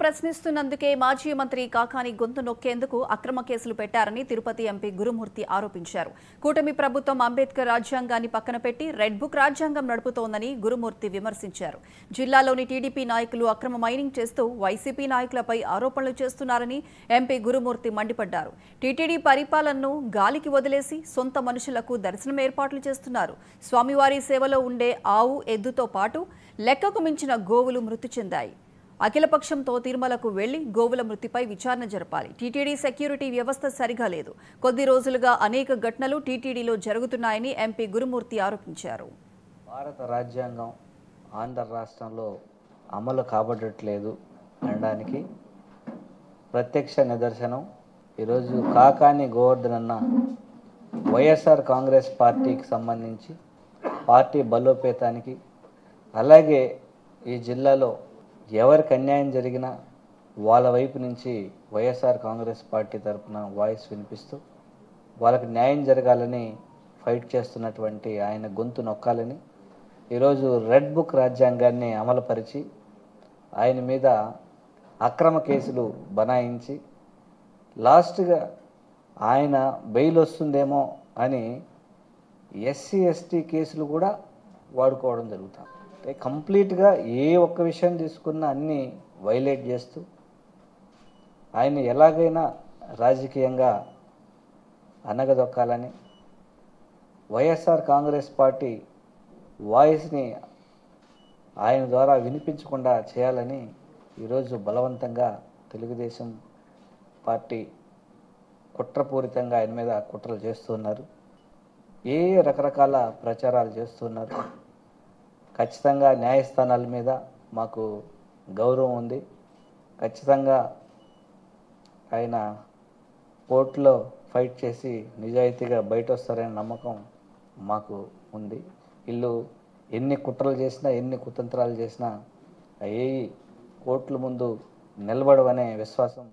ప్రశ్నిస్తున్నందుకే మాజీ మంత్రి కాకాని గొంతు నొక్కేందుకు అక్రమ కేసులు పెట్టారని తిరుపతి ఎంపీ గురుమూర్తి ఆరోపించారు. కూటమి ప్రభుత్వం అంబేద్కర్ రాజ్యాంగాన్ని పక్కన పెట్టి రెడ్ బుక్ రాజ్యాంగం నడుపుతోందని గురుమూర్తి విమర్శించారు. జిల్లాలోని టీడీపీ నాయకులు అక్రమ మైనింగ్ చేస్తూ వైసీపీ నాయకులపై ఆరోపణలు చేస్తున్నారని ఎంపీ గురుమూర్తి మండిపడ్డారు. టీటీడీ పరిపాలనను గాలికి వదిలేసి సొంత మనుషులకు దర్శనం ఏర్పాట్లు చేస్తున్నారు. స్వామివారి సేవలో ఉండే ఆవు ఎద్దుతో పాటు లెక్కకు మించిన గోవులు మృతి చెందాయి. అఖిలపక్షంతో తిరుమలకు వెళ్లి గోవుల మృతిపై విచారణ జరపాలి. టీటీడీ సెక్యూరిటీ వ్యవస్థ సరిగా లేదు. కొద్ది రోజులుగా అనేక ఘటనలు టీటీడీలో జరుగుతున్నాయని ఎంపీ గురుమూర్తి ఆరోపించారు. భారత రాజ్యాంగం ఆంధ్ర రాష్ట్రంలో అమలు కాబడట్లేదు అనడానికి ప్రత్యక్ష నిదర్శనం ఈరోజు కాకాని గోవర్ధన్ అన్న వైఎస్ఆర్ కాంగ్రెస్ పార్టీకి సంబంధించి పార్టీ బలోపేతానికి, అలాగే ఈ జిల్లాలో ఎవరికి అన్యాయం జరిగినా వాళ్ళ వైపు నుంచి వైఎస్ఆర్ కాంగ్రెస్ పార్టీ తరఫున వాయిస్ వినిపిస్తూ వాళ్ళకి న్యాయం జరగాలని ఫైట్ చేస్తున్నటువంటి ఆయన గొంతు నొక్కాలని ఈరోజు రెడ్ బుక్ రాజ్యాంగాన్ని అమలుపరిచి ఆయన మీద అక్రమ కేసులు బనాయించి లాస్ట్గా ఆయన బెయిల్ వస్తుందేమో అని ఎస్సీ ఎస్టీ కేసులు కూడా వాడుకోవడం జరుగుతుంది. కంప్లీట్గా ఏ ఒక్క విషయం తీసుకున్నా అన్నీ వైలేట్ చేస్తూ ఆయన ఎలాగైనా రాజకీయంగా అనగదొక్కాలని, వైఎస్ఆర్ కాంగ్రెస్ పార్టీ వాయిస్ని ఆయన ద్వారా వినిపించకుండా చేయాలని ఈరోజు బలవంతంగా తెలుగుదేశం పార్టీ కుట్రపూరితంగా ఆయన మీద కుట్రలు చేస్తున్నారు. రకరకాల ప్రచారాలు చేస్తున్నారు. ఖచ్చితంగా న్యాయస్థానాల మీద మాకు గౌరవం ఉంది. ఖచ్చితంగా ఆయన కోర్టులో ఫైట్ చేసి నిజాయితీగా బయట వస్తారనే నమ్మకం మాకు ఉంది. వీళ్ళు ఎన్ని కుట్రలు చేసినా, ఎన్ని కుతంత్రాలు చేసినా అవి కోర్టుల ముందు నిలబడవనే విశ్వాసం